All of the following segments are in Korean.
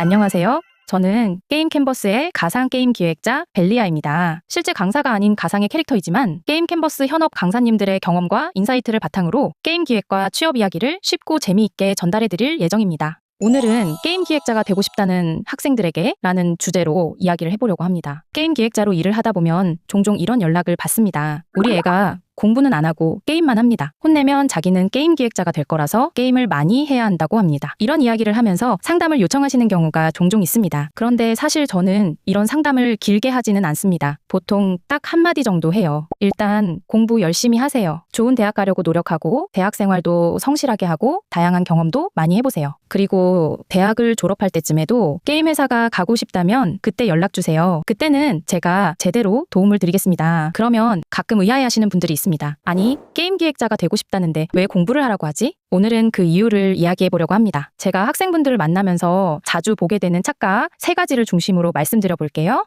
안녕하세요. 저는 게임 캔버스의 가상 게임 기획자 벨리아입니다. 실제 강사가 아닌 가상의 캐릭터이지만 게임 캔버스 현업 강사님들의 경험과 인사이트를 바탕으로 게임 기획과 취업 이야기를 쉽고 재미있게 전달해드릴 예정입니다. 오늘은 게임 기획자가 되고 싶다는 학생들에게 라는 주제로 이야기를 해보려고 합니다. 게임 기획자로 일을 하다 보면 종종 이런 연락을 받습니다. 우리 애가 공부는 안 하고 게임만 합니다. 혼내면 자기는 게임 기획자가 될 거라서 게임을 많이 해야 한다고 합니다. 이런 이야기를 하면서 상담을 요청하시는 경우가 종종 있습니다. 그런데 사실 저는 이런 상담을 길게 하지는 않습니다. 보통 딱 한마디 정도 해요. 일단 공부 열심히 하세요. 좋은 대학 가려고 노력하고 대학 생활도 성실하게 하고 다양한 경험도 많이 해보세요. 그리고 대학을 졸업할 때쯤에도 게임 회사가 가고 싶다면 그때 연락 주세요. 그때는 제가 제대로 도움을 드리겠습니다. 그러면 가끔 의아해하시는 분들이 있습니다. 아니, 게임 기획자가 되고 싶다는데 왜 공부를 하라고 하지? 오늘은 그 이유를 이야기해 보려고 합니다. 제가 학생분들을 만나면서 자주 보게 되는 착각 3가지를 중심으로 말씀드려 볼게요.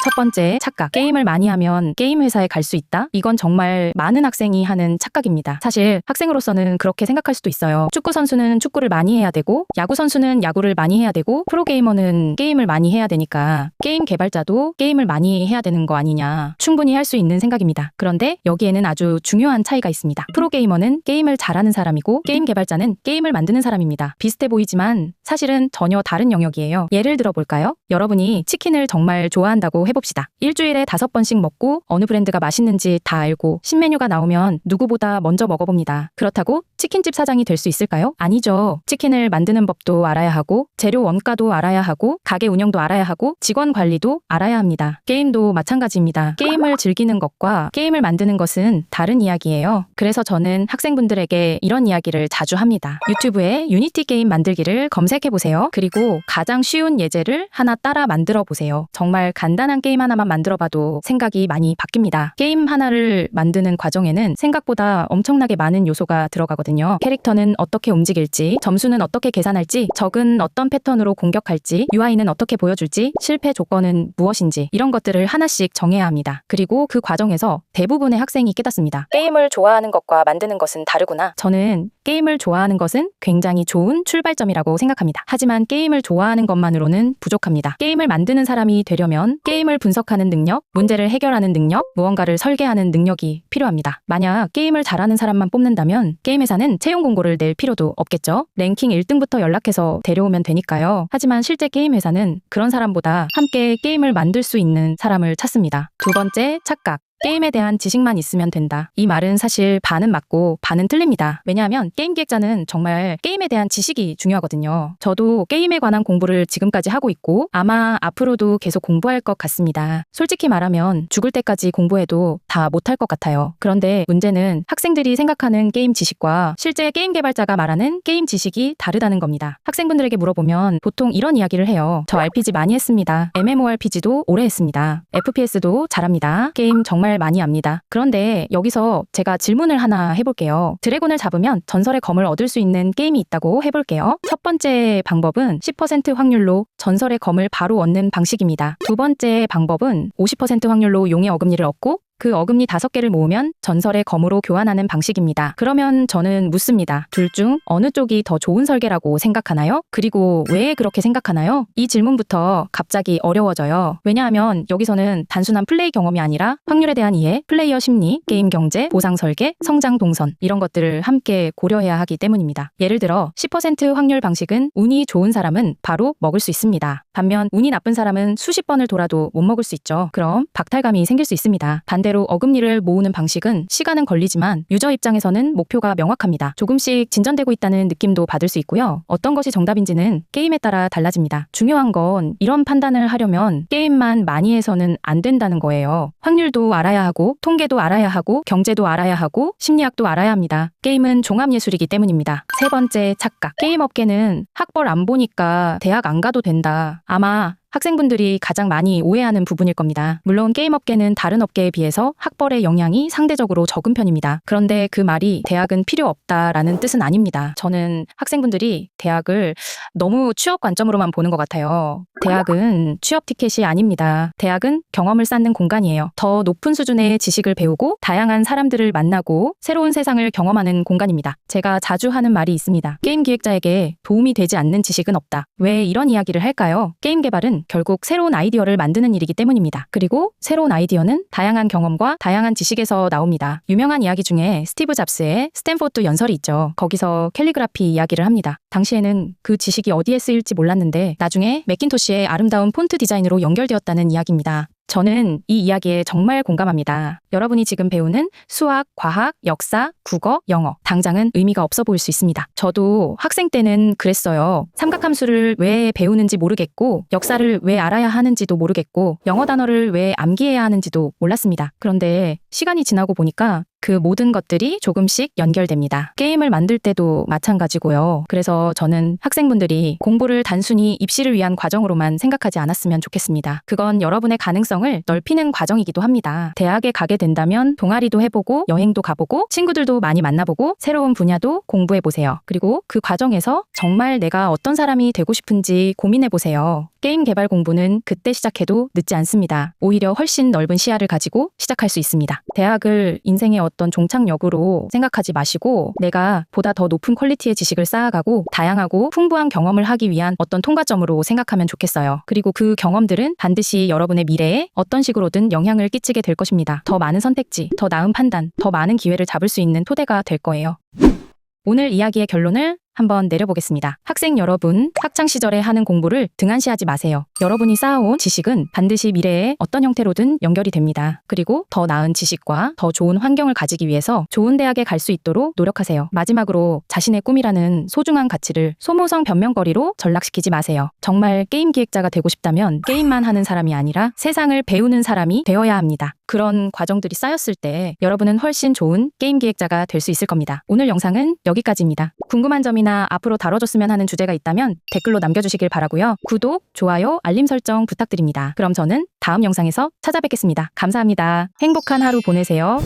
첫 번째 착각. 게임을 많이 하면 게임 회사에 갈 수 있다? 이건 정말 많은 학생이 하는 착각입니다. 사실 학생으로서는 그렇게 생각할 수도 있어요. 축구 선수는 축구를 많이 해야 되고 야구 선수는 야구를 많이 해야 되고 프로게이머는 게임을 많이 해야 되니까 게임 개발자도 게임을 많이 해야 되는 거 아니냐. 충분히 할 수 있는 생각입니다. 그런데 여기에는 아주 중요한 차이가 있습니다. 프로게이머는 게임을 잘하는 사람이고 게임 개발자는 게임을 만드는 사람입니다. 비슷해 보이지만 사실은 전혀 다른 영역이에요. 예를 들어 볼까요? 여러분이 치킨을 정말 좋아한다고 해봅시다. 일주일에 5번씩 먹고 어느 브랜드가 맛있는지 다 알고 신메뉴가 나오면 누구보다 먼저 먹어봅니다. 그렇다고 치킨집 사장이 될 수 있을까요? 아니죠. 치킨을 만드는 법도 알아야 하고 재료 원가도 알아야 하고 가게 운영도 알아야 하고 직원 관리도 알아야 합니다. 게임도 마찬가지입니다. 게임을 즐기는 것과 게임을 만드는 것은 다른 이야기예요. 그래서 저는 학생분들에게 이런 이야기를 자주 합니다. 유튜브에 유니티 게임 만들기를 검색해보세요. 그리고 가장 쉬운 예제를 하나 따라 만들어 보세요. 정말 간단한 게임 하나만 만들어봐도 생각이 많이 바뀝니다. 게임 하나를 만드는 과정에는 생각보다 엄청나게 많은 요소가 들어가거든요. 캐릭터는 어떻게 움직일지, 점수는 어떻게 계산할지, 적은 어떤 패턴으로 공격할지, UI는 어떻게 보여줄지, 실패 조건은 무엇인지 이런 것들을 하나씩 정해야 합니다. 그리고 그 과정에서 대부분의 학생이 깨닫습니다. 게임을 좋아하는 것과 만드는 것은 다르구나. 저는 게임을 좋아하는 것은 굉장히 좋은 출발점이라고 생각합니다. 하지만 게임을 좋아하는 것만으로는 부족합니다. 게임을 만드는 사람이 되려면 게임을 분석하는 능력, 문제를 해결하는 능력, 무언가를 설계하는 능력이 필요합니다. 만약 게임을 잘하는 사람만 뽑는다면 게임 회사는 채용 공고를 낼 필요도 없겠죠. 랭킹 1등부터 연락해서 데려오면 되니까요. 하지만 실제 게임 회사는 그런 사람보다 함께 게임을 만들 수 있는 사람을 찾습니다. 두 번째, 착각. 게임에 대한 지식만 있으면 된다. 이 말은 사실 반은 맞고 반은 틀립니다. 왜냐하면 게임 기획자는 정말 게임에 대한 지식이 중요하거든요. 저도 게임에 관한 공부를 지금까지 하고 있고 아마 앞으로도 계속 공부할 것 같습니다. 솔직히 말하면 죽을 때까지 공부해도 다 못할 것 같아요. 그런데 문제는 학생들이 생각하는 게임 지식과 실제 게임 개발자가 말하는 게임 지식이 다르다는 겁니다. 학생분들에게 물어보면 보통 이런 이야기를 해요. 저 RPG 많이 했습니다. MMORPG도 오래 했습니다. FPS도 잘합니다. 게임 정말 많이 압니다. 그런데 여기서 제가 질문을 하나 해볼게요. 드래곤을 잡으면 전설의 검을 얻을 수 있는 게임이 있다고 해볼게요. 첫 번째 방법은 10% 확률로 전설의 검을 바로 얻는 방식입니다. 두 번째 방법은 50% 확률로 용의 어금니를 얻고 그 어금니 5개를 모으면 전설의 검으로 교환하는 방식입니다. 그러면 저는 묻습니다. 둘 중 어느 쪽이 더 좋은 설계라고 생각하나요? 그리고 왜 그렇게 생각하나요? 이 질문부터 갑자기 어려워져요. 왜냐하면 여기서는 단순한 플레이 경험이 아니라 확률에 대한 이해, 플레이어 심리, 게임 경제, 보상 설계, 성장 동선 이런 것들을 함께 고려해야 하기 때문입니다. 예를 들어 10% 확률 방식은 운이 좋은 사람은 바로 먹을 수 있습니다. 반면 운이 나쁜 사람은 수십 번을 돌아도 못 먹을 수 있죠. 그럼 박탈감이 생길 수 있습니다. 반대로 어금니를 모으는 방식은 시간은 걸리지만 유저 입장에서는 목표가 명확합니다. 조금씩 진전되고 있다는 느낌도 받을 수 있고요. 어떤 것이 정답인지는 게임에 따라 달라집니다. 중요한 건 이런 판단을 하려면 게임만 많이 해서는 안 된다는 거예요. 확률도 알아야 하고 통계도 알아야 하고 경제도 알아야 하고 심리학도 알아야 합니다. 게임은 종합예술이기 때문입니다. 세 번째 착각. 게임 업계는 학벌 안 보니까 대학 안 가도 된다. 아마 학생분들이 가장 많이 오해하는 부분일 겁니다. 물론 게임 업계는 다른 업계에 비해서 학벌의 영향이 상대적으로 적은 편입니다. 그런데 그 말이 대학은 필요 없다라는 뜻은 아닙니다. 저는 학생분들이 대학을 너무 취업 관점으로만 보는 것 같아요. 대학은 취업 티켓이 아닙니다. 대학은 경험을 쌓는 공간이에요. 더 높은 수준의 지식을 배우고 다양한 사람들을 만나고 새로운 세상을 경험하는 공간입니다. 제가 자주 하는 말이 있습니다. 게임 기획자에게 도움이 되지 않는 지식은 없다. 왜 이런 이야기를 할까요? 게임 개발은 결국 새로운 아이디어를 만드는 일이기 때문입니다. 그리고 새로운 아이디어는 다양한 경험과 다양한 지식에서 나옵니다. 유명한 이야기 중에 스티브 잡스의 스탠포드 연설이 있죠. 거기서 캘리그라피 이야기를 합니다. 당시에는 그 지식이 어디에 쓰일지 몰랐는데 나중에 매킨토시의 아름다운 폰트 디자인으로 연결되었다는 이야기입니다. 저는 이 이야기에 정말 공감합니다. 여러분이 지금 배우는 수학, 과학, 역사, 국어, 영어 당장은 의미가 없어 보일 수 있습니다. 저도 학생 때는 그랬어요. 삼각함수를 왜 배우는지 모르겠고 역사를 왜 알아야 하는지도 모르겠고 영어 단어를 왜 암기해야 하는지도 몰랐습니다. 그런데 시간이 지나고 보니까 그 모든 것들이 조금씩 연결됩니다. 게임을 만들 때도 마찬가지고요. 그래서 저는 학생분들이 공부를 단순히 입시를 위한 과정으로만 생각하지 않았으면 좋겠습니다. 그건 여러분의 가능성을 넓히는 과정이기도 합니다. 대학에 가게 된다면 동아리도 해보고 여행도 가보고 친구들도 많이 만나보고 새로운 분야도 공부해보세요. 그리고 그 과정에서 정말 내가 어떤 사람이 되고 싶은지 고민해보세요. 게임 개발 공부는 그때 시작해도 늦지 않습니다. 오히려 훨씬 넓은 시야를 가지고 시작할 수 있습니다. 대학을 인생의 어떤 종착역으로 생각하지 마시고 내가 보다 더 높은 퀄리티의 지식을 쌓아가고 다양하고 풍부한 경험을 하기 위한 어떤 통과점으로 생각하면 좋겠어요. 그리고 그 경험들은 반드시 여러분의 미래에 어떤 식으로든 영향을 끼치게 될 것입니다. 더 많은 선택지, 더 나은 판단, 더 많은 기회를 잡을 수 있는 토대가 될 거예요. 오늘 이야기의 결론을 한번 내려보겠습니다. 학생 여러분, 학창시절에 하는 공부를 등한시하지 마세요. 여러분이 쌓아온 지식은 반드시 미래에 어떤 형태로든 연결이 됩니다. 그리고 더 나은 지식과 더 좋은 환경을 가지기 위해서 좋은 대학에 갈 수 있도록 노력하세요. 마지막으로 자신의 꿈이라는 소중한 가치를 소모성 변명거리로 전락시키지 마세요. 정말 게임 기획자가 되고 싶다면 게임만 하는 사람이 아니라 세상을 배우는 사람이 되어야 합니다. 그런 과정들이 쌓였을 때 여러분은 훨씬 좋은 게임 기획자가 될 수 있을 겁니다. 오늘 영상은 여기까지입니다. 궁금한 점이나 앞으로 다뤄줬으면 하는 주제가 있다면 댓글로 남겨주시길 바라고요. 구독, 좋아요, 알림 설정 부탁드립니다. 그럼 저는 다음 영상에서 찾아뵙겠습니다. 감사합니다. 행복한 하루 보내세요.